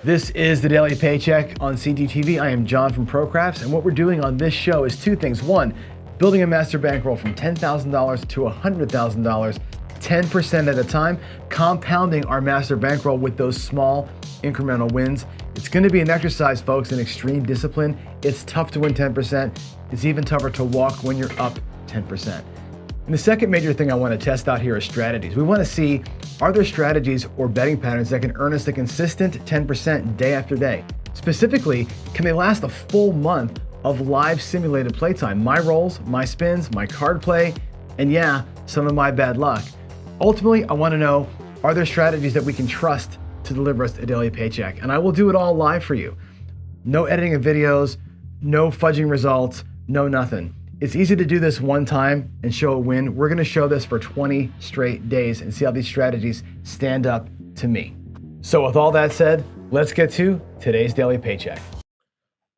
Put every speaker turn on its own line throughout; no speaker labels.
This is the Daily Paycheck on CGTV. I am John from ProCrafts, and what we're doing on this show is two things. One, building a master bankroll from $10,000 to $100,000, 10% at a time, compounding our master bankroll with those small incremental wins. It's going to be an exercise, folks, in extreme discipline. It's tough to win 10%. It's even tougher to walk when you're up 10%. And the second major thing I want to test out here is strategies. We want to see, are there strategies or betting patterns that can earn us a consistent 10% day after day? Specifically, can they last a full month of live simulated playtime? My rolls, my spins, my card play, and yeah, some of my bad luck. Ultimately, I want to know, are there strategies that we can trust to deliver us a daily paycheck? And I will do it all live for you. No editing of videos, no fudging results, no nothing. It's easy to do this one time and show a win. We're gonna show this for 20 straight days and see how these strategies stand up to me. So with all that said, let's get to today's daily paycheck.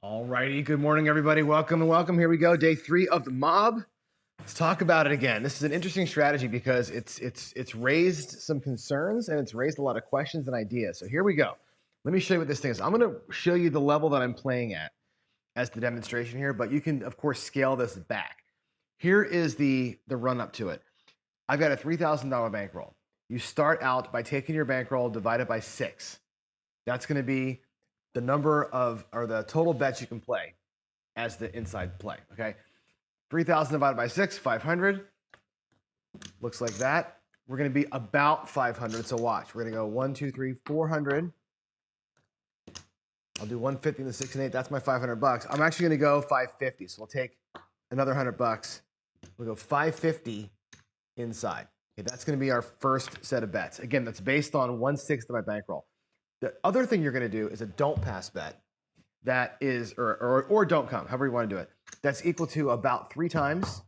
All righty, good morning everybody. Welcome and welcome. Here we go, day 3 of the M.O.B. Let's talk about it again. This is an interesting strategy because it's raised some concerns and it's raised a lot of questions and ideas. So here we go. Let me show you what this thing is. I'm gonna show you the level that I'm playing at as the demonstration here, but you can of course scale this back. Here is the run up to it. I've got a $3,000 bankroll. You start out by taking your bankroll divided by 6. That's gonna be the number of, or the total bets you can play as the inside play, okay? 3,000 divided by 6, 500. Looks like that. We're gonna be about 500, so watch. We're gonna go 1, 2, 3, 400. I'll do 150 in the 6 and 8. That's my 500 bucks. I'm actually gonna go 550. So we'll take another 100 bucks. We'll go 550 inside. Okay, that's gonna be our first set of bets. Again, that's based on 1/6 of my bankroll. The other thing you're gonna do is a don't pass bet. That is, or don't come, however you wanna do it. That's equal to about 3 times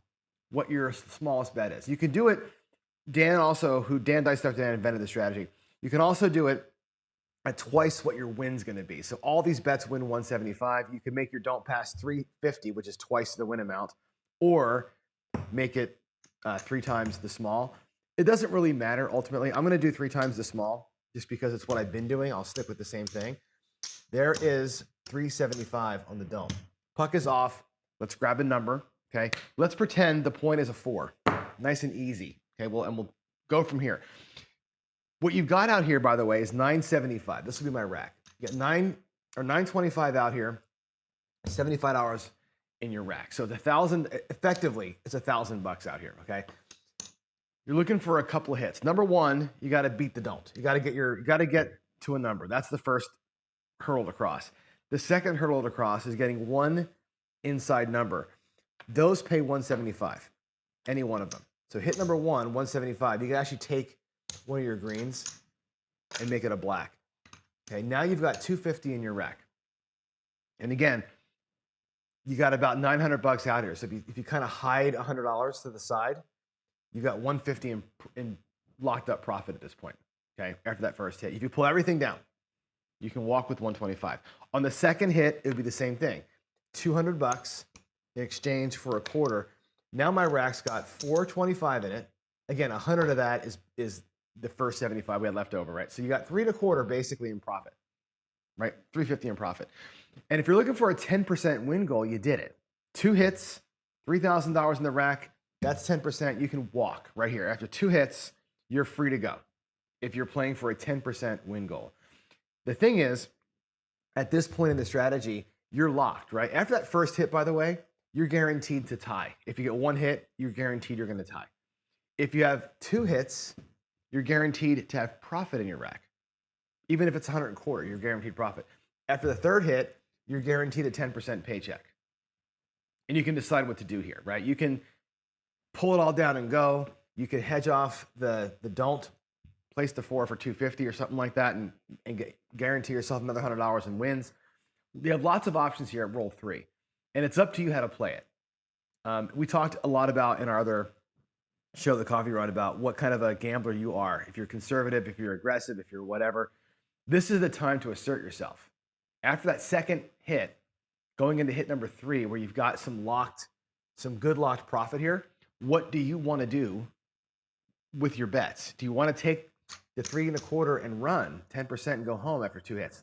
what your smallest bet is. You can do it, Dan Dice Stuff Dan invented the strategy. You can also do it at twice what your win's gonna be. So all these bets win 175. You can make your don't pass 350, which is twice the win amount, or make it 3 times the small. It doesn't really matter ultimately. I'm gonna do 3 times the small just because it's what I've been doing. I'll stick with the same thing. There is 375 on the don't. Puck is off. Let's grab a number, okay? Let's pretend the point is a 4. Nice and easy, okay? We'll go from here. What you've got out here, by the way, is 975. This will be my rack. You get 925 out here, $75 in your rack. So the 1,000, effectively, it's $1,000 out here, okay? You're looking for a couple of hits. Number one, you got to beat the don't. You got to get to a number. That's the first hurdle to cross. The second hurdle to cross is getting one inside number. Those pay 175, any one of them. So hit number 1, 175. You can actually take one of your greens and make it a black. Okay, now you've got 250 in your rack. And again, you got about 900 bucks out here. So if you kind of hide $100 to the side, you've got 150 in locked up profit at this point, okay, after that first hit. If you pull everything down, you can walk with 125. On the second hit, it would be the same thing. 200 bucks in exchange for a quarter. Now my rack's got 425 in it. Again, 100 of that is the first 75 we had left over, right? So you got 3 1/4 basically in profit, right? 350 in profit. And if you're looking for a 10% win goal, you did it. 2 hits, $3,000 in the rack, that's 10%. You can walk right here. After 2 hits, you're free to go if you're playing for a 10% win goal. The thing is, at this point in the strategy, you're locked, right? After that first hit, by the way, you're guaranteed to tie. If you get 1 hit, you're guaranteed you're gonna tie. If you have 2 hits, you're guaranteed to have profit in your rack. Even if it's 100 1/4, you're guaranteed profit. After the third hit, you're guaranteed a 10% paycheck. And you can decide what to do here, right? You can pull it all down and go. You can hedge off the don't place the 4 for 250 or something like that, and guarantee yourself another $100 in wins. You have lots of options here at roll 3, and it's up to you how to play it. We talked a lot about in our other show, The Coffee Run, about what kind of a gambler you are. If you're conservative, if you're aggressive, if you're whatever, this is the time to assert yourself. After that second hit, going into hit number 3, where you've got some good locked profit here, what do you want to do with your bets? Do you want to take the 3 1/4 and run 10% and go home after 2 hits?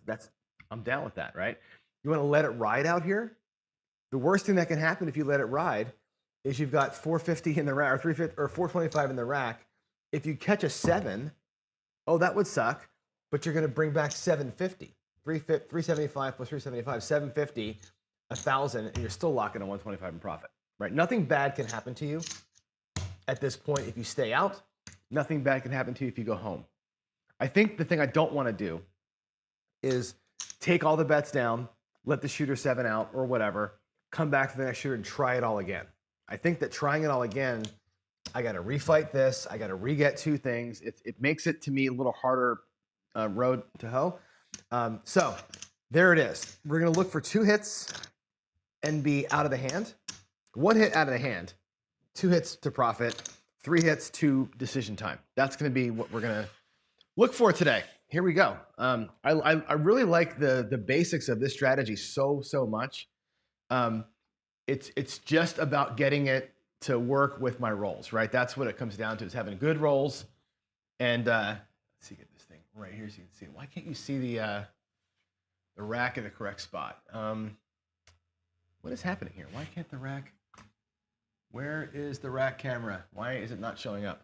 I'm down with that, right? You want to let it ride out here? The worst thing that can happen if you let it ride is you've got 450 in the rack, or 350 or 425 in the rack. If you catch a 7, oh, that would suck, but you're going to bring back 750. 375 plus 375, 750, 1,000, and you're still locking in 125 in profit, right? Nothing bad can happen to you at this point if you stay out. Nothing bad can happen to you if you go home. I think the thing I don't want to do is take all the bets down, let the shooter 7 out or whatever, come back to the next shooter and try it all again. I think that trying it all again, I got to refight this. I got to re-get 2 things. It makes it, to me, a little harder road to hoe. So there it is. We're going to look for 2 hits and be out of the hand. 1 hit out of the hand, 2 hits to profit, 3 hits to decision time. That's going to be what we're going to look for today. Here we go. I really like the basics of this strategy so much. It's just about getting it to work with my rolls, right? That's what it comes down to, is having good rolls. And let's see, get this thing right here so you can see it. Why can't you see the rack in the correct spot? What is happening here? Why can't the rack? Where is the rack camera? Why is it not showing up?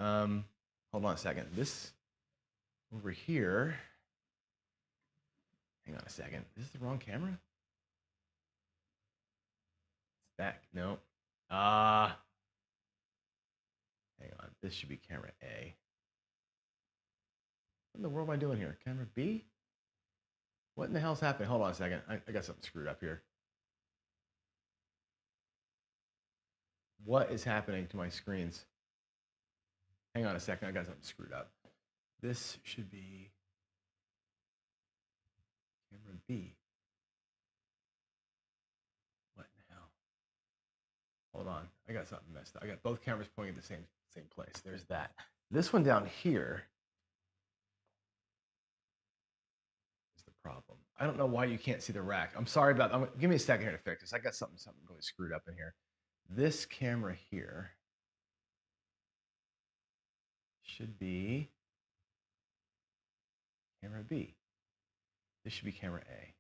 Hold on a second. This over here. Hang on a second. Is this the wrong camera? Back. No. Hang on. This should be camera A. What in the world am I doing here? Camera B? What in the hell's happening? Hold on a second. I got something screwed up here. What is happening to my screens? Hang on a second. I got something screwed up. This should be camera B. What in the hell? Hold on. I got something messed up. I got both cameras pointing at the same place. There's that. This one down here is the problem. I don't know why you can't see the rack. I'm sorry about that. Give me a second here to fix this. I got something really screwed up in here. This camera here should be camera B. This should be camera A.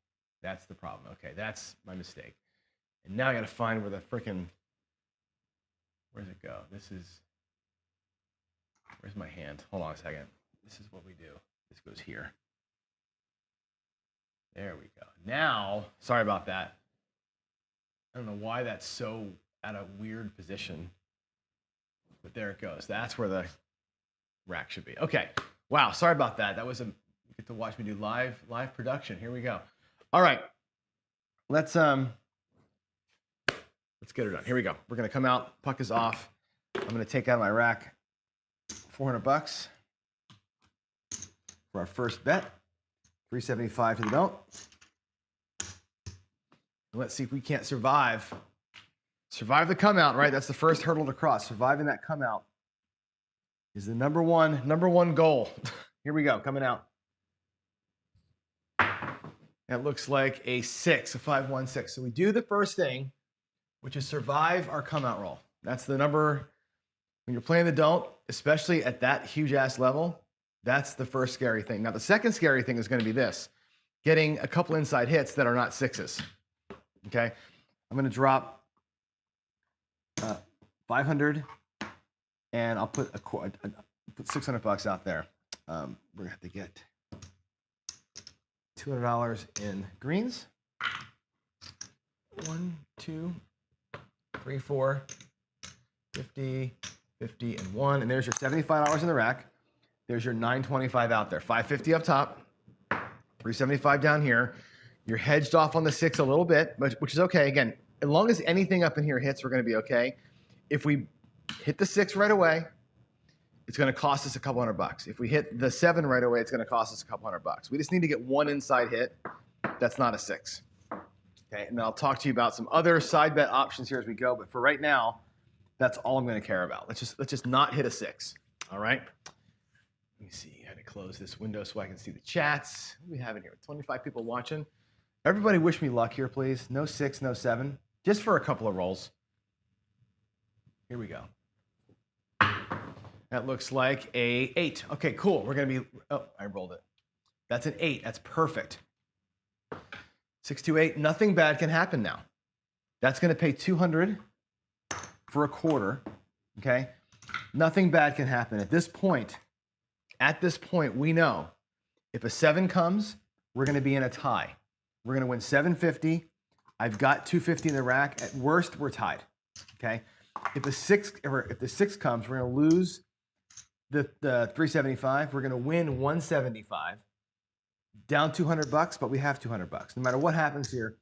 That's the problem. Okay, that's my mistake. And now I got to find where the frickin', where's it go? Where's my hand? Hold on a second. This is what we do. This goes here. There we go. Now, sorry about that. I don't know why that's so at a weird position, but there it goes. That's where the rack should be. Okay. Wow. Sorry about that. That was you get to watch me do live production. Here we go. All right. Let's get it done. Here we go. We're going to come out. Puck is off. I'm going to take out of my rack $400 for our first bet. 375 to the don't. And let's see if we can't survive the come out, right? That's the first hurdle to cross. Surviving that come out is the number one goal. Here we go, coming out. That looks like a 6, a 5-1-6. So we do the first thing, which is survive our come out roll. That's the number, when you're playing the don't, especially at that huge ass level, that's the first scary thing. Now, the second scary thing is going to be this, getting a couple inside hits that are not 6s. Okay, I'm going to drop 500, and I'll put put $600 out there. We're gonna have to get $200 in greens. 1, 2, 3, 4, 50, 50, and 1. And there's your $75 in the rack. There's your $925 out there. $550 up top, $375 down here. You're hedged off on the 6 a little bit, which is okay. Again, as long as anything up in here hits, we're going to be okay. If we hit the 6 right away it's going to cost us a couple $100. If we hit the 7 right away, it's going to cost us a couple $100. We just need to get one inside hit. That's not a 6. Okay, and then I'll talk to you about some other side bet options here as we go. But for right now, that's all I'm going to care about. Let's just not hit a 6. All right. Let me see how to close this window so I can see the chats. What do we have in here? 25 people watching. Everybody wish me luck here, please. No 6, no 7. Just for a couple of rolls. Here we go. That looks like a 8. Okay, cool. We're going to be, oh, I rolled it. That's an 8. That's perfect. 6, 2, 8. Nothing bad can happen now. That's going to pay 200 for a quarter. Okay. Nothing bad can happen. At this point, we know if a 7 comes, we're going to be in a tie. We're going to win 750. I've got 250 in the rack. At worst, we're tied. Okay. If the 6 comes, we're going to lose the 375. We're going to win 175. Down $200, but we have $200. No matter what happens here,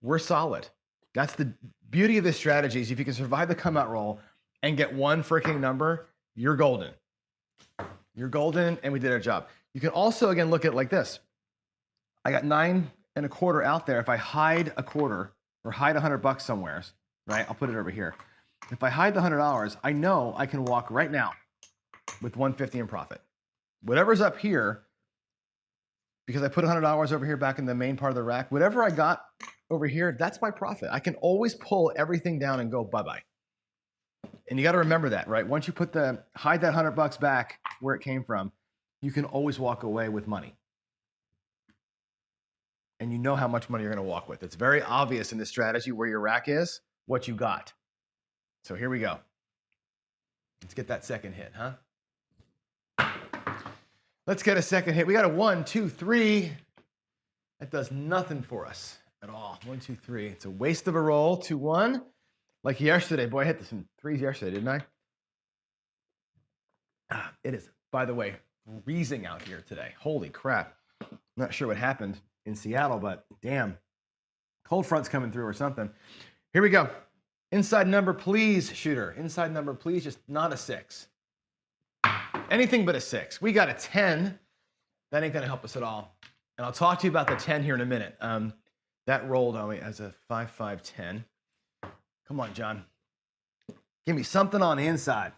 we're solid. That's the beauty of this strategy is if you can survive the come out roll and get one freaking number, you're golden. You're golden, and we did our job. You can also, again, look at it like this. I got 9 1/4 out there. If I hide a quarter or hide $100 somewhere, right? I'll put it over here. If I hide the $100, I know I can walk right now with 150 in profit. Whatever's up here, because I put $100 over here back in the main part of the rack, whatever I got over here, that's my profit. I can always pull everything down and go bye-bye. And you got to remember that, right? Once you hide that $100 back where it came from, you can always walk away with money. And you know how much money you're going to walk with. It's very obvious in this strategy where your rack is, what you got. So here we go. Let's get that second hit, huh? Let's get a second hit. We got a 1, 2, 3. That does nothing for us at all. 1, 2, 3. It's a waste of a roll. 2, 1. Like yesterday. Boy, I hit some 3s yesterday, didn't I? It is, by the way, freezing out here today. Holy crap. I'm not sure what happened in Seattle, but damn. Cold front's coming through or something. Here we go. Inside number, please, shooter. Inside number, please, just not a 6. Anything but a 6. We got a 10. That ain't going to help us at all. And I'll talk to you about the 10 here in a minute. That rolled on me as a 5, 5, 10. Come on, John. Give me something on the inside.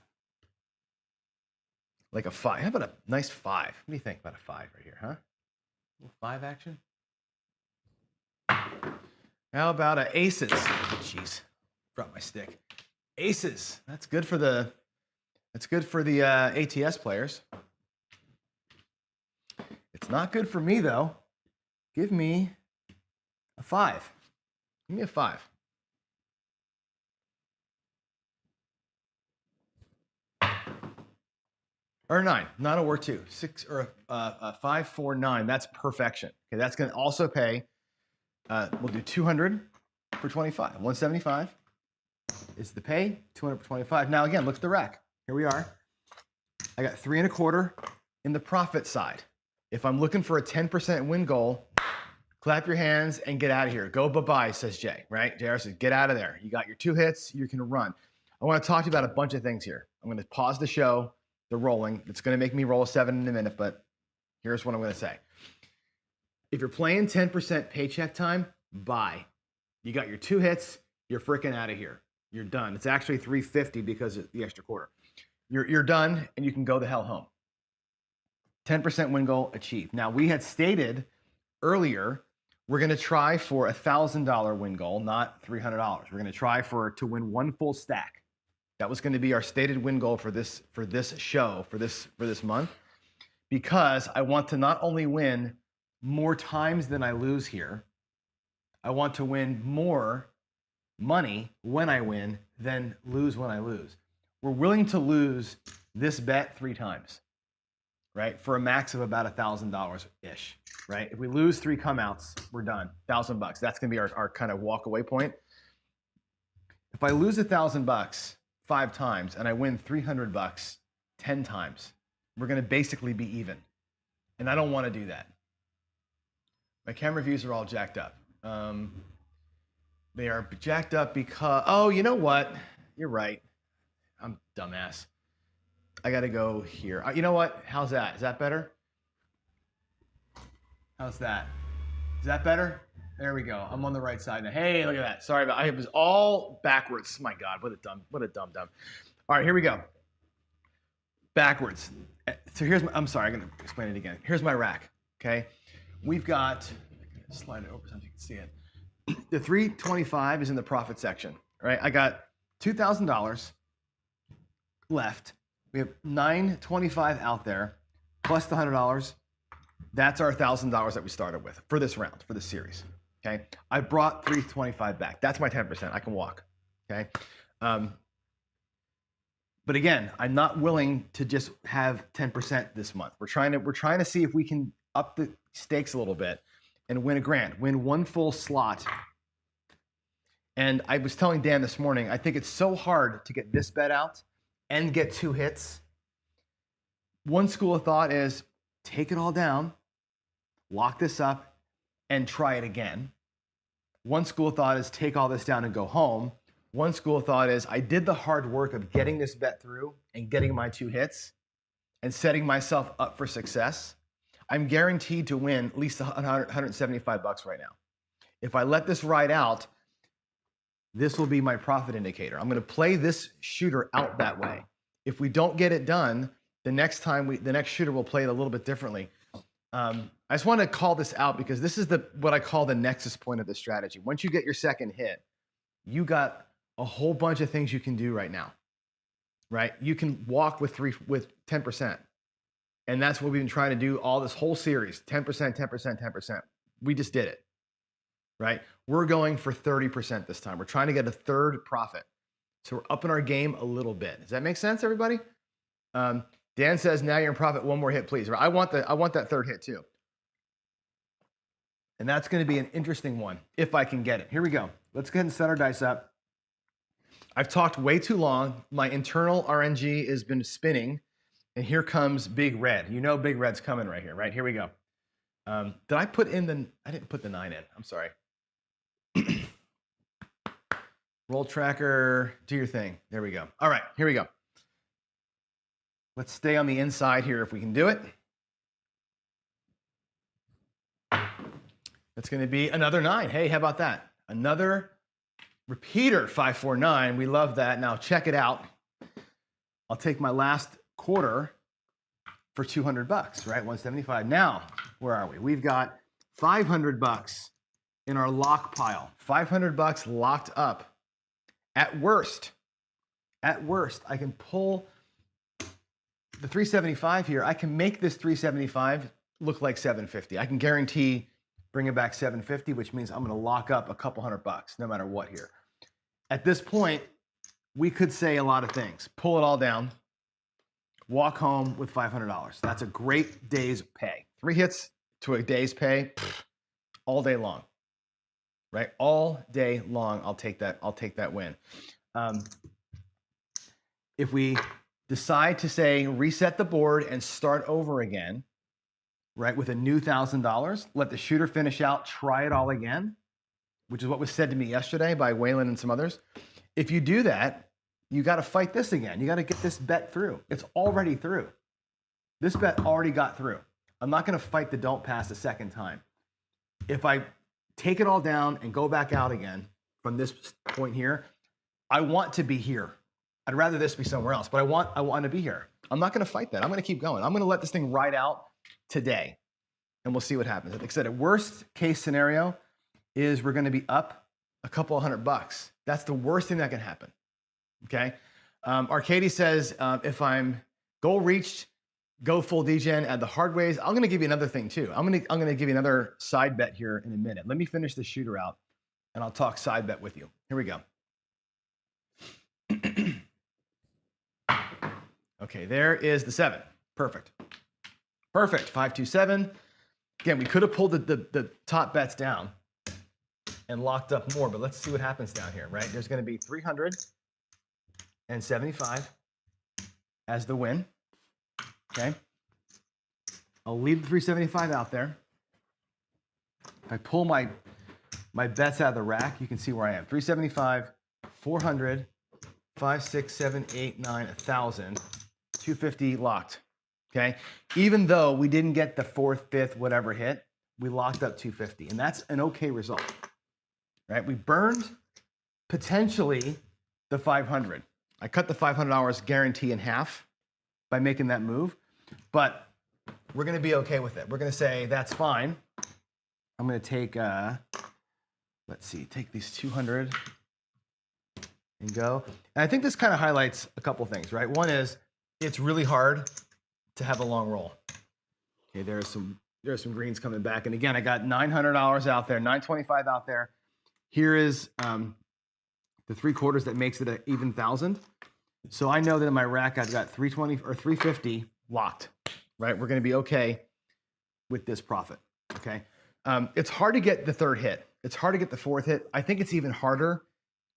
Like a 5. How about a nice 5? What do you think about a 5 right here, huh? A little 5 action. How about a aces? Jeez, dropped my stick. Aces. That's good for the ATS players. It's not good for me though. Give me a 5. Give me a 5. Or 9, not a war 2. 6 or a 5, 4, 9. That's perfection. Okay, that's going to also pay. We'll do 200 for 25. 175 is the pay. 200 for 25. Now again, look at the rack. Here we are. I got 3 1/4 in the profit side. If I'm looking for a 10% win goal, clap your hands and get out of here. Go bye-bye, says Jay, right? JR says, get out of there. You got your 2 hits. You can run. I want to talk to you about a bunch of things here. I'm going to pause the show. The rolling. It's going to make me roll a 7 in a minute, but here's what I'm going to say. If you're playing 10% paycheck time, buy. You got your 2 hits. You're freaking out of here. You're done. It's actually 350 because of the extra quarter. You're done, and you can go the hell home. 10% win goal achieved. Now, we had stated earlier we're going to try for a $1,000 win goal, not $300. We're going to try to win 1 full stack. That was going to be our stated win goal for this show, for this month, because I want to not only win more times than I lose here, I want to win more money when I win than lose when I lose. We're willing to lose this bet 3 times, right? For a max of about $1,000-ish, right? If we lose 3 come outs, we're done. $1,000. That's going to be our kind of walk away point. If I lose $1,000 5 times and I win $300 10 times, we're going to basically be even. And I don't want to do that. My camera views are all jacked up. They are jacked up because, oh, you know what? You're right. I'm dumbass. I got to go here. You know what? How's that? Is that better? How's that? Is that better? There we go. I'm on the right side now. Hey, look at that. Sorry about. I was all backwards. My God, what a dumb. All right, here we go. Backwards. So here's my. I'm sorry. I'm gonna explain it again. Here's my rack. Okay, we've got. Slide it over so you can see it. The 325 is in the profit section, right? I got $2,000 left. We have $925 out there, plus the $100. That's our $1,000 that we started with for this round, for this series. Okay, I brought 325 back. That's my 10%. I can walk. Okay, but again, I'm not willing to just have 10% this month. We're trying to see if we can up the stakes a little bit and win a grand, win one full slot. And I was telling Dan this morning, I think it's so hard to get this bet out and get 2 hits. One school of thought is take it all down, lock this up, and try it again. One school of thought is take all this down and go home. One school of thought is I did the hard work of getting this bet through and getting my 2 hits and setting myself up for success. I'm guaranteed to win at least $175 right now. If I let this ride out, this will be my profit indicator. I'm going to play this shooter out that way. If we don't get it done, the next shooter will play it a little bit differently. I just want to call this out because this is what I call the nexus point of the strategy. Once you get your second hit, you got a whole bunch of things you can do right now, right? You can walk with 10%. And that's what we've been trying to do all this whole series, 10%, 10%, 10%. We just did it, right? We're going for 30% this time. We're trying to get a third profit. So we're upping our game a little bit. Does that make sense, everybody? Dan says, now you're in profit, one more hit, please. I want that third hit too. And that's going to be an interesting one, if I can get it. Here we go. Let's go ahead and set our dice up. I've talked way too long. My internal RNG has been spinning. And here comes Big Red. You know Big Red's coming right here, right? Here we go. Did I put in I didn't put the 9 in. I'm sorry. Roll tracker, do your thing. There we go. All right, here we go. Let's stay on the inside here if we can do it. That's going to be another 9. Hey, how about that? Another repeater, 549. We love that. Now check it out. I'll take my last quarter for $200, right? 175. Now, where are we? We've got $500 in our lock pile. $500 locked up. At worst, I can pull the 375 here. I can make this 375 look like 750. I can guarantee bring it back 750, which means I'm going to lock up a couple $100 no matter what here. At this point, we could say a lot of things. Pull it all down. Walk home with $500. That's a great day's pay. 3 hits to a day's pay, all day long, right? All day long, I'll take that win. If we decide to say reset the board and start over again, right, with a new $1,000, let the shooter finish out, try it all again, which is what was said to me yesterday by Waylon and some others. If you do that, you got to fight this again. You got to get this bet through. It's already through. This bet already got through. I'm not going to fight the don't pass a second time. If I take it all down and go back out again from this point here, I want to be here. I'd rather this be somewhere else, but I want to be here. I'm not going to fight that. I'm going to keep going. I'm going to let this thing ride out today, and we'll see what happens. Like I said, a worst case scenario is we're going to be up a couple of $100. That's the worst thing that can happen. Okay. Arcady says, if I'm goal reached, go full degen, add the hard ways. I'm going to give you another thing too. I'm going to give you another side bet here in a minute. Let me finish the shooter out and I'll talk side bet with you. Here we go. Okay. There is the 7. Perfect. Perfect. 527. Again, we could have pulled the top bets down and locked up more, but let's see what happens down here, right? There's going to be 375 as the win. Okay. I'll leave the 375 out there. If I pull my bets out of the rack, you can see where I am. 375, 400, 5, 6, 7, 8, 9, 1,000, 250 locked, okay? Even though we didn't get the fourth, fifth, whatever hit, we locked up 250, and that's an okay result, right? We burned potentially the 500. I cut the $500 guarantee in half by making that move, but we're gonna be okay with it. We're gonna say, that's fine. I'm gonna take, let's see, take these 200 and go. And I think this kind of highlights a couple things, right? One is, it's really hard to have a long roll. Okay, there's some greens coming back. And again, I got $900 out there, $925 out there. Here is the 3/4 that makes it an even 1,000. So I know that in my rack, I've got 320 or 350 locked, right? We're gonna be okay with this profit, okay? It's hard to get the third hit. It's hard to get the fourth hit. I think it's even harder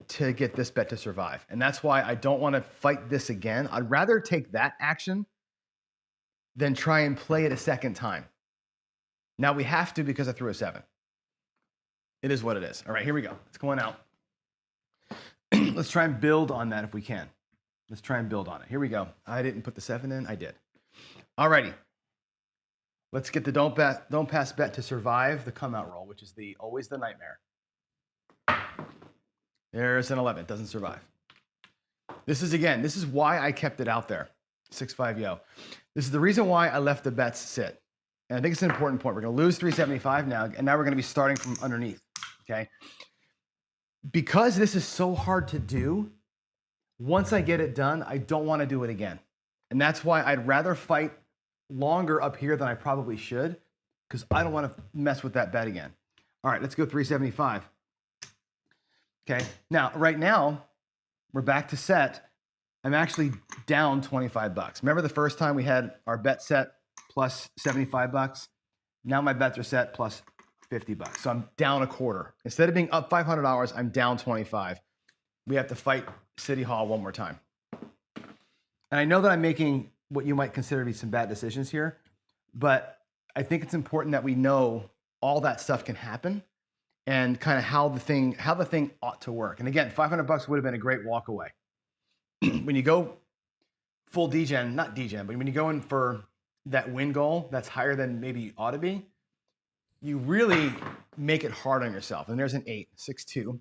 to get this bet to survive. And that's why I don't wanna fight this again. I'd rather take that action than try and play it a second time. Now we have to because I threw a 7. It is what it is. All right, here we go. It's going out. Let's try and build on that if we can. Let's try and build on it. Here we go. I didn't put the 7 in. I did. All righty. Let's get the don't pass bet to survive the come out roll, which is always the nightmare. There's an 11. It doesn't survive. This is why I kept it out there. 6-5 yo. This is the reason why I left the bets sit. And I think it's an important point. We're going to lose 375 now, and now we're going to be starting from underneath. Okay. Because this is so hard to do, once I get it done, I don't want to do it again. And that's why I'd rather fight longer up here than I probably should, because I don't want to mess with that bet again. All right, let's go 375. Okay, now, right now, we're back to set. I'm actually down 25 bucks. Remember the first time we had our bet set plus 75 bucks? Now my bets are set plus 50 bucks. So I'm down a quarter. Instead of being up $500, I'm down 25. We have to fight City Hall one more time. And I know that I'm making what you might consider to be some bad decisions here, but I think it's important that we know all that stuff can happen and kind of how the thing ought to work. And again, 500 bucks would have been a great walk away. When you go full degen, not degen, but when you go in for that win goal that's higher than maybe you ought to be, you really make it hard on yourself. And there's an 8, 6-2.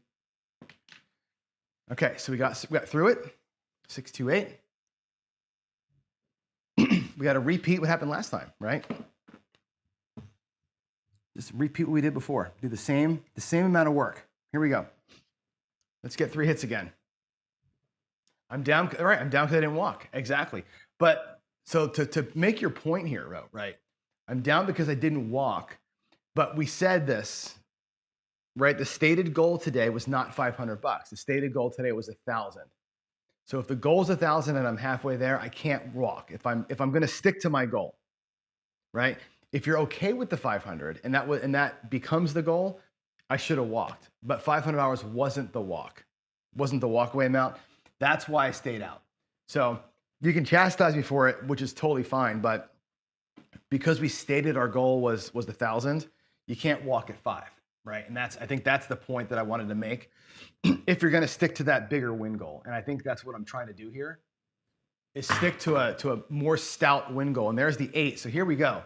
Okay, so we got through it, 6-2-8. We got to repeat what happened last time, right? Just repeat what we did before. Do the same amount of work. Here we go. Let's get 3 hits again. I'm down, all right, I'm down because I didn't walk. Exactly. But so to make your point here, right? I'm down because I didn't walk, but we said this, right? The stated goal today was not 500 bucks. The stated goal today was 1,000. So if the goal is 1,000 and I'm halfway there, I can't walk. If I'm going to stick to my goal, right? If you're okay with the 500 and that becomes the goal, I should have walked. But $500 wasn't the walk, wasn't the walkaway amount. That's why I stayed out. So you can chastise me for it, which is totally fine. But because we stated our goal was 1,000, you can't walk at 5, right? And I think that's the point that I wanted to make. If you're going to stick to that bigger win goal, and I think that's what I'm trying to do here, is stick to a more stout win goal. And there's the 8. So here we go.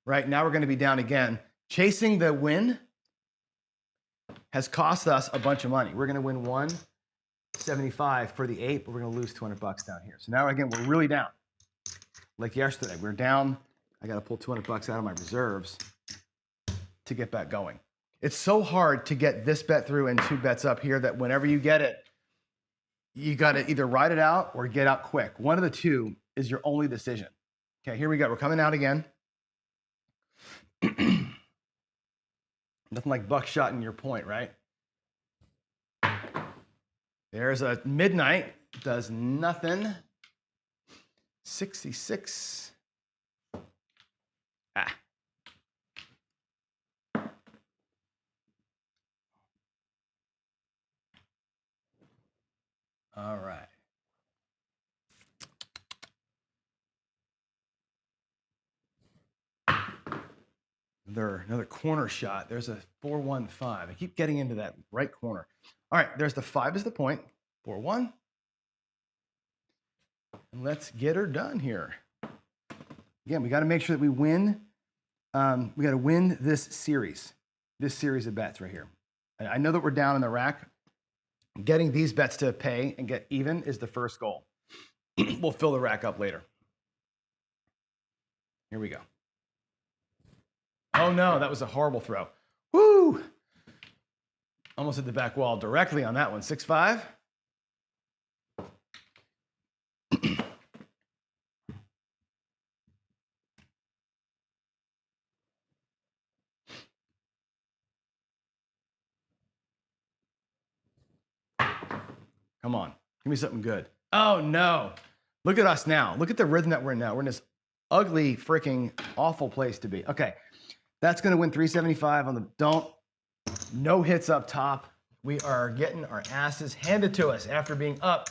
Right now we're going to be down again. Chasing the win has cost us a bunch of money. We're going to win 175 for the 8, but we're going to lose 200 bucks down here. So now again, we're really down. Like yesterday, we're down. I got to pull 200 bucks out of my reserves to get back going. It's so hard to get this bet through and 2 bets up here that whenever you get it, you got to either ride it out or get out quick. One of the two is your only decision. Okay, here we go. We're coming out again. Nothing like buckshot in your point, right? There's a midnight, does nothing. 66. Ah. All right. Another corner shot. There's a 4-1-5. I keep getting into that right corner. All right, there's the 5 is the point. 4-1. And let's get her done here. Again, we got to make sure that we win. We got to win this series of bets right here. I know that we're down in the rack. Getting these bets to pay and get even is the first goal. We'll fill the rack up later. Here we go. Oh no, that was a horrible throw. Woo! Almost hit the back wall directly on that one. 6-5. Come on, give me something good. Oh no, look at us now. Look at the rhythm that we're in now. We're in this ugly, freaking awful place to be. Okay, that's gonna win 375 on the don't. No hits up top. We are getting our asses handed to us after being up.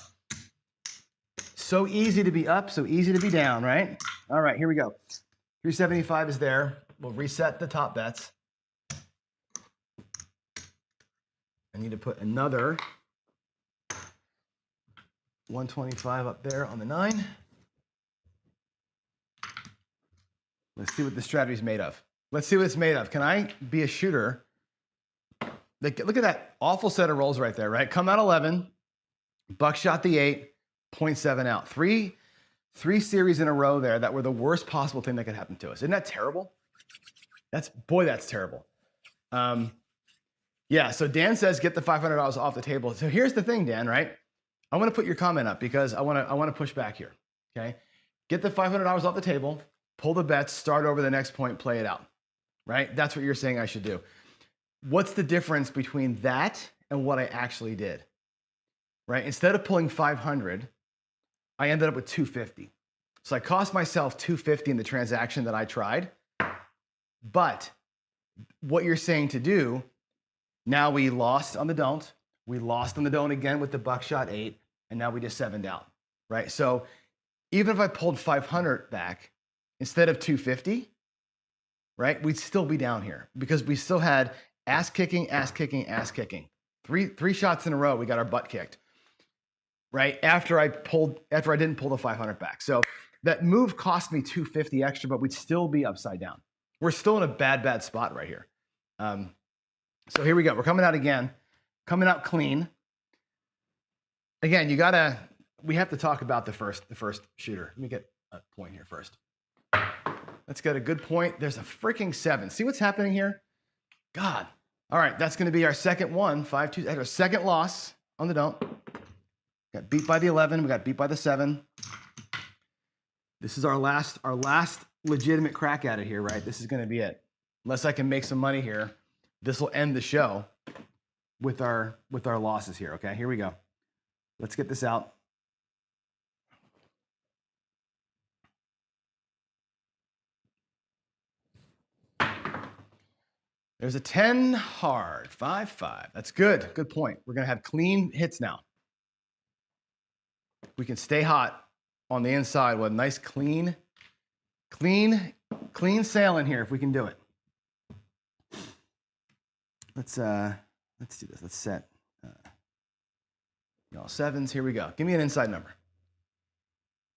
So easy to be up, so easy to be down, right? All right, here we go. 375 is there. We'll reset the top bets. I need to put another 125 up there on the 9. Let's see what the strategy's made of. Let's see what it's made of. Can I be a shooter? Look at that awful set of rolls right there, right? Come out 11, buckshot the 8, 0.7 out. Three series in a row there that were the worst possible thing that could happen to us. Isn't that terrible? That's terrible. Yeah, so Dan says get the $500 off the table. So here's the thing, Dan, right? I want to put your comment up because I want to push back here, okay? Get the $500 off the table, pull the bets, start over the next point, play it out, right? That's what you're saying I should do. What's the difference between that and what I actually did, right? Instead of pulling 500, I ended up with 250. So I cost myself 250 in the transaction that I tried. But what you're saying to do, now we lost on the don't. We lost on the don't again with the buckshot 8, and now we just 7'd out, right? So even if I pulled 500 back instead of 250, right, we'd still be down here because we still had ass kicking, ass kicking, ass kicking. Three shots in a row, we got our butt kicked, right? After I didn't pull the 500 back. So that move cost me 250 extra, but we'd still be upside down. We're still in a bad spot right here. So here we go. We're coming out again, coming out clean. Again, we have to talk about the first shooter. Let me get a point here first. Let's get a good point. There's a freaking 7. See what's happening here? God. All right, that's going to be our second one, 5-2, our second loss on the don't. Got beat by the 11. We got beat by the 7. This is our last legitimate crack at it here, right? This is going to be it. Unless I can make some money here, this will end the show with our losses here. Okay, here we go. Let's get this out. There's a 10 hard, 5-5. That's good. Good point. We're going to have clean hits now. We can stay hot on the inside with a nice clean sailing here if we can do it. Let's do this. Let's set all 7s. Here we go. Give me an inside number.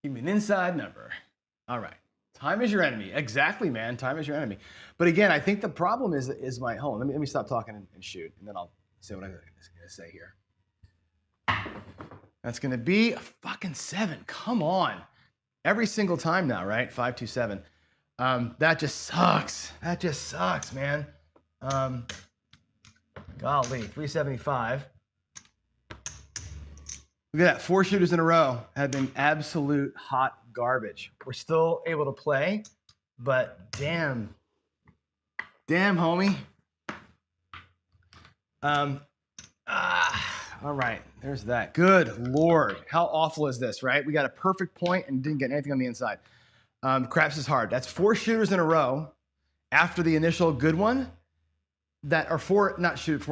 Give me an inside number. All right. Time is your enemy. Exactly, man. Time is your enemy. But again, I think the problem is my home. Let me stop talking and shoot, and then I'll say what I'm going to say here. That's going to be a fucking 7. Come on. Every single time now, right? 5-2-7. That just sucks. That just sucks, man. Golly, 375. Look at that. 4 shooters in a row have been absolute hot garbage. We're still able to play, but damn, homie. All right, there's that. Good Lord, how awful is this, right? We got a perfect point and didn't get anything on the inside. Craps is hard. That's 4 shooters in a row after the initial good one that are 4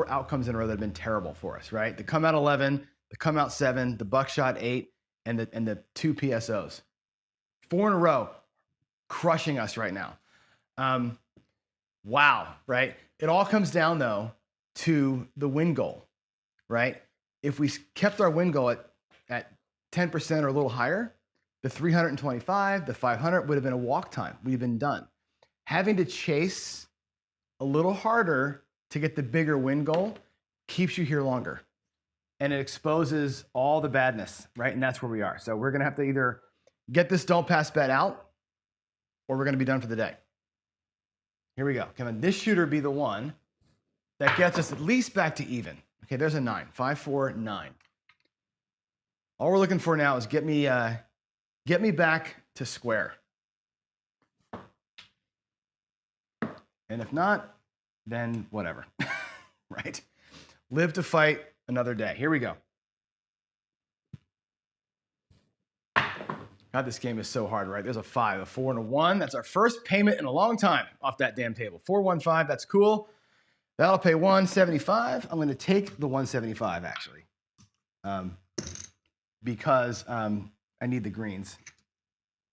outcomes in a row that have been terrible for us, right? The come out 11, the come out 7, the buckshot 8, and the 2 PSOs. 4 in a row, crushing us right now. Wow, right? It all comes down, though, to the win goal, right? If we kept our win goal at 10% or a little higher, The 325, the 500 would have been a walk time. We've been done. Having to chase a little harder to get the bigger win goal keeps you here longer. And it exposes all the badness, right? And that's where we are. So we're gonna have to either get this don't pass bet out, or we're gonna be done for the day. Here we go. Can this shooter be the one that gets us at least back to even? Okay, there's a 9, 5, 4, 9. All we're looking for now is get me back to square. And if not, then whatever, right? Live to fight another day. Here we go. God, this game is so hard, right? There's a 5, a 4, and a 1. That's our first payment in a long time off that damn table. 415, that's cool. That'll pay 175. I'm gonna take the 175 actually, because I need the greens.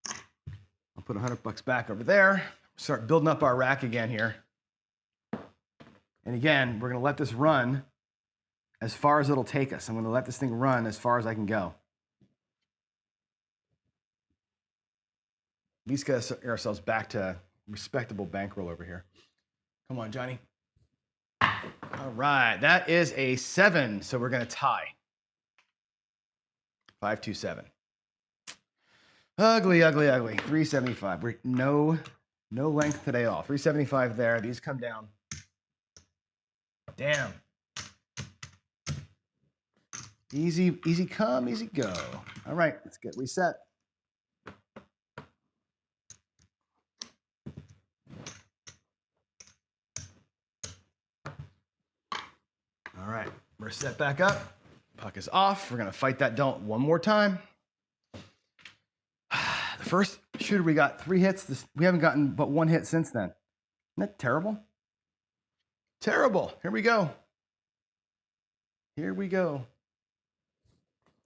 I'll put $100 back over there. Start building up our rack again here. And again, we're gonna let this run as far as it'll take us. I'm gonna let this thing run as far as I can go. At least get ourselves back to respectable bankroll over here. Come on, Johnny. All right, that is a 7, so we're gonna tie. 527. Ugly, ugly, ugly. 375. We're no length today all. 375 there. These come down. Damn. Easy come, easy go. All right, let's get reset. All right, we're set back up. Puck is off. We're gonna fight that don't one more time. The first shooter, we got 3 hits. We haven't gotten but 1 hit since then. Isn't that terrible? Terrible. Here we go. Here we go.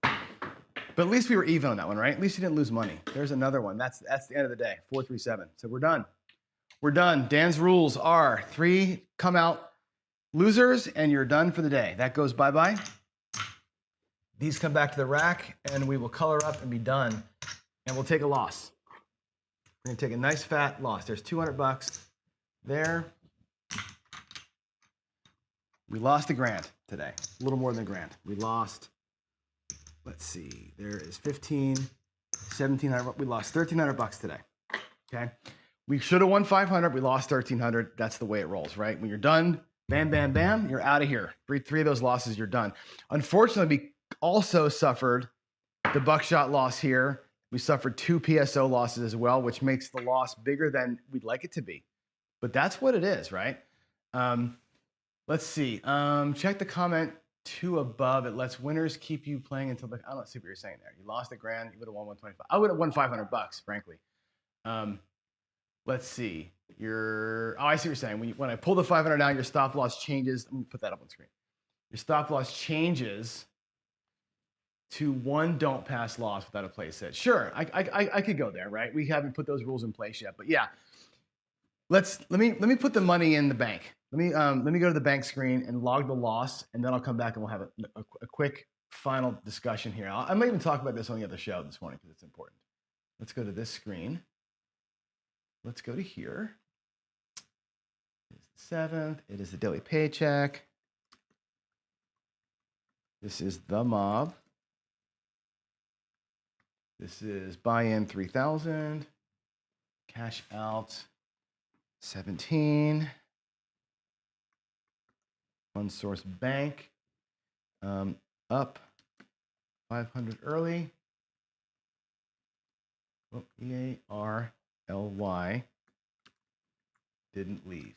But at least we were even on that one, right? At least you didn't lose money. There's another one. That's the end of the day. 437. So we're done. We're done. Dan's rules are 3 come out losers, and you're done for the day. That goes bye-bye. These come back to the rack, and we will color up and be done. And we'll take a loss. We're gonna take a nice fat loss. There's $200 there. We lost $1,000 today. A little more than $1,000. We lost, let's see, there is 15, 1,700. We lost $1,300 today. Okay. We should have won 500. We lost 1,300. That's the way it rolls, right? When you're done, bam, bam, bam, you're out of here. Three of those losses, you're done. Unfortunately, we also suffered the buckshot loss here. We suffered 2 PSO losses as well, which makes the loss bigger than we'd like it to be. But that's what it is, right? Let's see. Check the comment 2 above. It lets winners keep you playing until the. I don't see what you're saying there. You lost $1,000. You would have won 125. I would have won $500, frankly. Let's see. Oh, I see what you're saying. When I pull the 500 down, your stop loss changes. Let me put that up on screen. Your stop loss changes to 1 don't pass loss without a play set. Sure, I could go there, right? We haven't put those rules in place yet, but yeah. Let me put the money in the bank. Let me go to the bank screen and log the loss, and then I'll come back and we'll have a quick final discussion here. I might even talk about this on the other show this morning because it's important. Let's go to this screen. Let's go to here. It's the 7th. It is the daily paycheck. This is the M.O.B. This is buy-in 3,000. Cash out 17. Fund source bank. Up 500 early. Oh, EARLY didn't leave.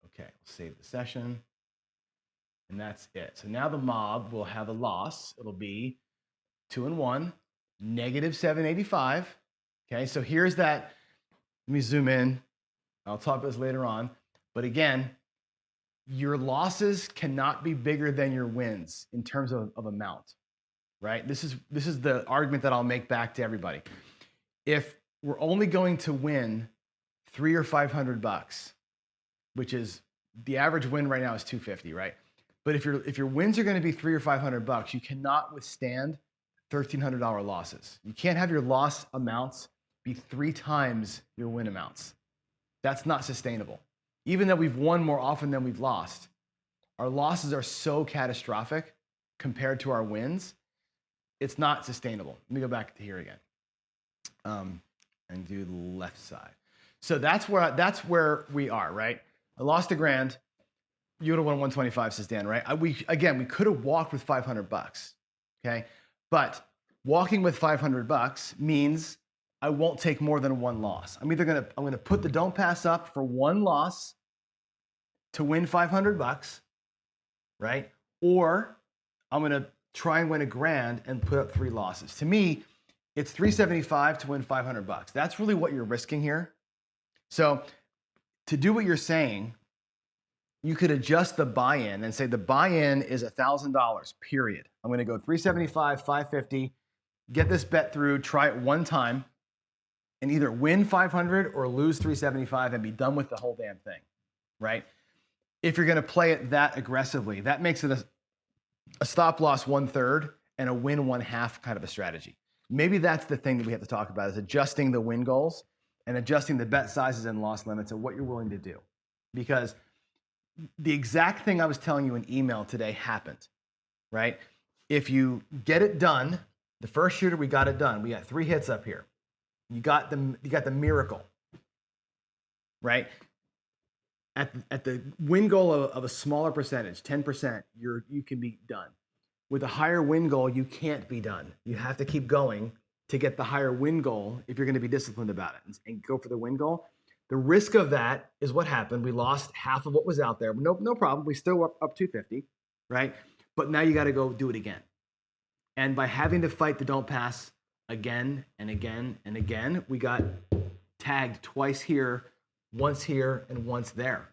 Okay, we'll save the session. And that's it. So now the M.O.B will have a loss. It'll be 2 and 1, negative 785. Okay, so here's that. Let me zoom in. I'll talk about this later on. But again, your losses cannot be bigger than your wins in terms of amount, right? This is the argument that I'll make back to everybody. If we're only going to win $300 or $500, which is the average win right now is 250, right? But if your wins are going to be $300 or $500, you cannot withstand $1,300 losses. You can't have your loss amounts be 3 times your win amounts. That's not sustainable. Even though we've won more often than we've lost, our losses are so catastrophic compared to our wins, it's not sustainable. Let me go back to here again and do the left side. So that's where we are, right? I lost $1,000. You would have won 125, says Dan, right? We could have walked with $500, okay? But walking with $500 means I won't take more than 1 loss. I'm gonna put the don't pass up for 1 loss to win $500, right? Or I'm gonna try and win $1,000 and put up 3 losses. To me, it's $375 to win $500. That's really what you're risking here. So to do what you're saying, you could adjust the buy-in and say the buy-in is $1,000, period. I'm gonna go $375, $550, get this bet through, try it 1 time, and either win $500 or lose $375 and be done with the whole damn thing, right? If you're gonna play it that aggressively, that makes it a stop loss 1/3 and a win 1/2 kind of a strategy. Maybe that's the thing that we have to talk about, is adjusting the win goals and adjusting the bet sizes and loss limits and what you're willing to do. Because the exact thing I was telling you in email today happened, right? If you get it done, the first shooter, we got it done. We got 3 hits up here. You got the miracle, right? At the win goal of a smaller percentage, 10%, you can be done. With a higher win goal, you can't be done. You have to keep going to get the higher win goal if you're going to be disciplined about it and go for the win goal. The risk of that is what happened. We lost half of what was out there. No problem. We still up 250, right? But now you got to go do it again. And by having to fight the don't pass again and again and again, we got tagged twice here, once here, and once there,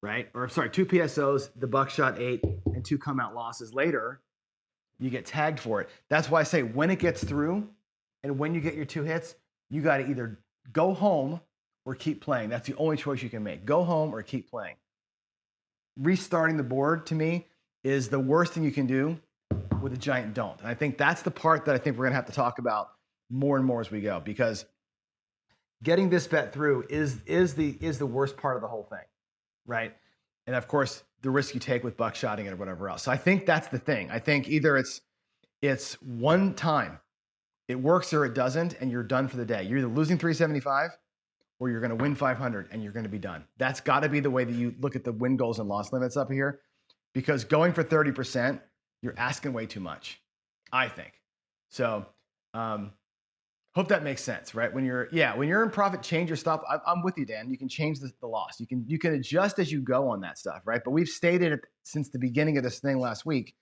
right? Or sorry, 2 PSOs, the buckshot 8, and 2 come out losses later, you get tagged for it. That's why I say when it gets through and when you get your 2 hits, you got to either go home or keep playing. That's the only choice you can make. Go home or keep playing. Restarting the board, to me, is the worst thing you can do with a giant don't. And I think that's the part that I think we're gonna have to talk about more and more as we go, because getting this bet through is the worst part of the whole thing, right? And of course, the risk you take with buckshotting it or whatever else. So I think that's the thing. I think either it's 1 time, it works or it doesn't, and you're done for the day. You're either losing 375 or you're gonna win 500 and you're gonna be done. That's gotta be the way that you look at the win goals and loss limits up here, because going for 30%, you're asking way too much, I think. So hope that makes sense, right? When you're in profit, change your stop. I'm with you, Dan. You can change the loss. You can adjust as you go on that stuff, right? But we've stated it since the beginning of this thing last week,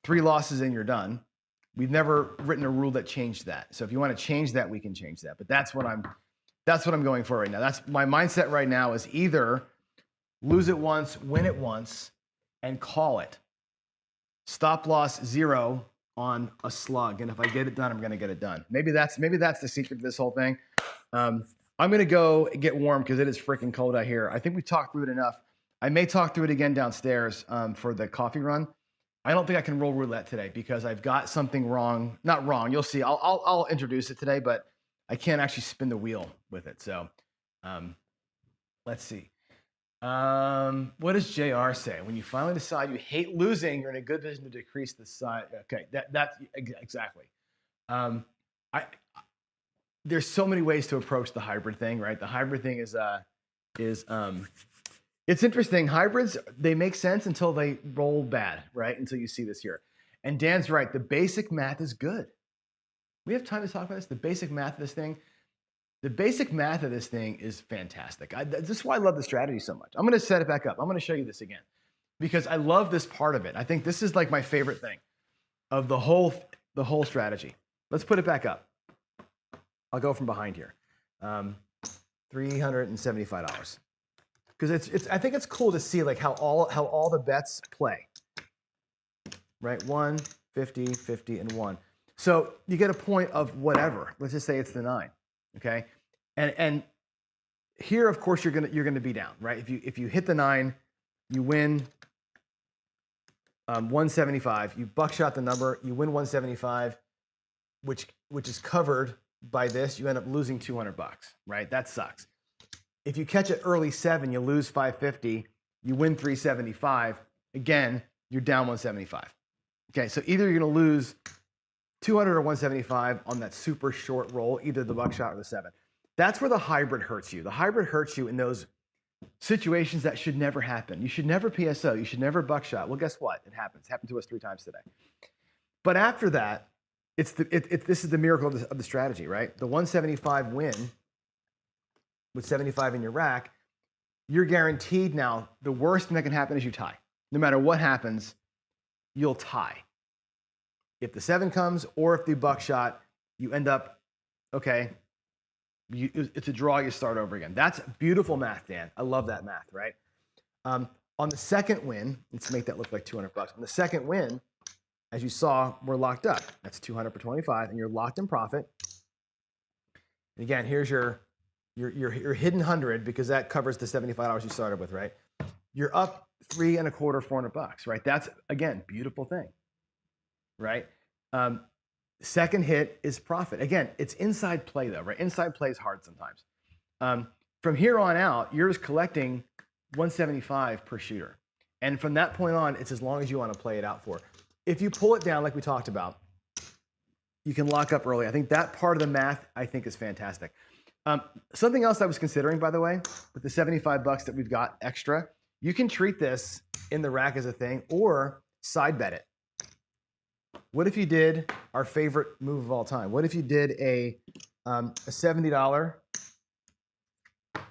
3 losses and you're done. We've never written a rule that changed that. So if you want to change that, we can change that. But that's what I'm going for right now. That's my mindset right now, is either lose it once, win it once, and call it. Stop loss 0 on a slug, and if I get it done, I'm going to get it done. Maybe that's the secret to this whole thing. I'm going to go get warm because it is freaking cold out here. I think we talked through it enough. I may talk through it again downstairs for the coffee run. I don't think I can roll roulette today because I've got something wrong. Not wrong. You'll see. I'll introduce it today, but I can't actually spin the wheel with it. So let's see. What does JR say? When you finally decide you hate losing, you're in a good position to decrease the size. Okay, that's exactly. There's so many ways to approach the hybrid thing, right? The hybrid thing is it's interesting. Hybrids, they make sense until they roll bad, right? Until you see this here. And Dan's right. The basic math is good. We have time to talk about this. The basic math of this thing. The basic math of this thing is fantastic. This is why I love the strategy so much. I'm going to set it back up. I'm going to show you this again because I love this part of it. I think this is like my favorite thing of the whole strategy. Let's put it back up. I'll go from behind here. $375 because I think it's cool to see like how all the bets play. Right, 1, 50, 50, and 1. So you get a point of whatever. Let's just say it's the 9. Okay, and here, of course, you're gonna be down, right? If you hit the 9, you win 175. You buckshot the number, you win 175. which is covered by this, you end up losing 200 bucks, right? That sucks. If you catch it early 7, you lose 550, you win 375. Again, you're down 175. Okay, so either you're going to lose 200 or 175 on that super short roll, either the buckshot or the 7. That's where the hybrid hurts you. The hybrid hurts you in those situations that should never happen. You should never PSO. You should never buckshot. Well, guess what? It happens. It happened to us 3 times today. But after that, this is the miracle of the strategy, right? The 175 win with 75 in your rack, you're guaranteed now. The worst thing that can happen is you tie. No matter what happens, you'll tie. If the 7 comes or if the buckshot, you end up, okay, it's a draw, you start over again. That's beautiful math, Dan. I love that math, right? On the second win, let's make that look like 200 bucks. On the second win, as you saw, we're locked up. That's 200 for 25, and you're locked in profit. And again, here's your hidden 100 because that covers the $75 you started with, right? You're up 3 1/4, 400 bucks, right? That's, again, beautiful thing, right? Second hit is profit. Again, it's inside play though, right? Inside play is hard sometimes. From here on out, you're just collecting 175 per shooter. And from that point on, it's as long as you want to play it out for. If you pull it down like we talked about, you can lock up early. I think that part of the math, I think, is fantastic. Something else I was considering, by the way, with the 75 bucks that we've got extra, you can treat this in the rack as a thing or side bet it. What if you did our favorite move of all time? What if you did a $70,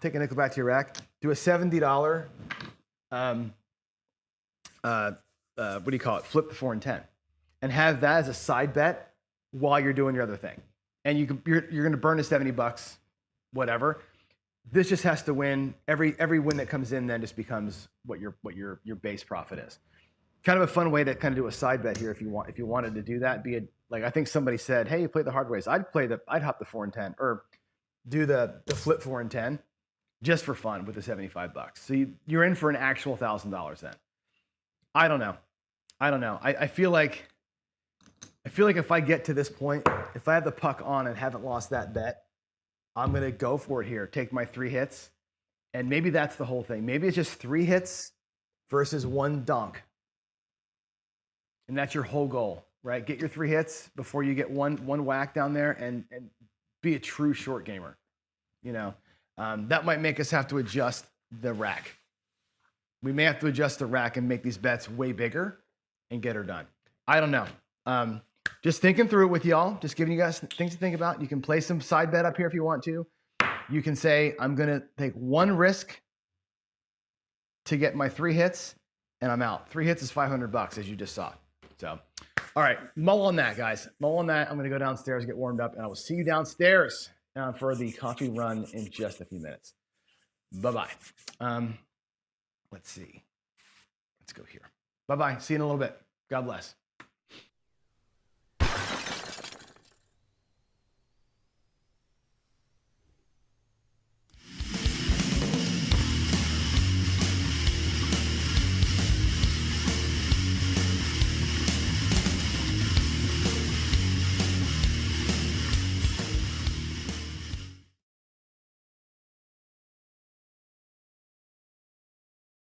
take a nickel back to your rack, do a $70, what do you call it? Flip the 4 and 10, and have that as a side bet while you're doing your other thing. And you're going to burn the 70 bucks, whatever. This just has to win. Every win that comes in then just becomes what your base profit is. Kind of a fun way to kind of do a side bet here if you wanted to do that. Be it like I think somebody said, hey, you play the hard ways. I'd hop the 4 and 10 or do the flip 4 and 10 just for fun with the 75 bucks. So you're in for an actual $1,000 then. I don't know. I feel like if I get to this point, if I have the puck on and haven't lost that bet, I'm gonna go for it here. Take my 3 hits, and maybe that's the whole thing. Maybe it's just 3 hits versus 1 dunk. And that's your whole goal, right? Get your 3 hits before you get one whack down there and be a true short gamer. You know, that might make us have to adjust the rack. We may have to adjust the rack and make these bets way bigger and get her done. I don't know. Just thinking through it with y'all, just giving you guys things to think about. You can play some side bet up here if you want to. You can say, I'm going to take 1 risk to get my 3 hits and I'm out. 3 hits is 500 bucks as you just saw. So, all right, mull on that, guys. Mull on that. I'm going to go downstairs, get warmed up, and I will see you downstairs for the coffee run in just a few minutes. Bye-bye. Let's see. Let's go here. Bye-bye. See you in a little bit. God bless.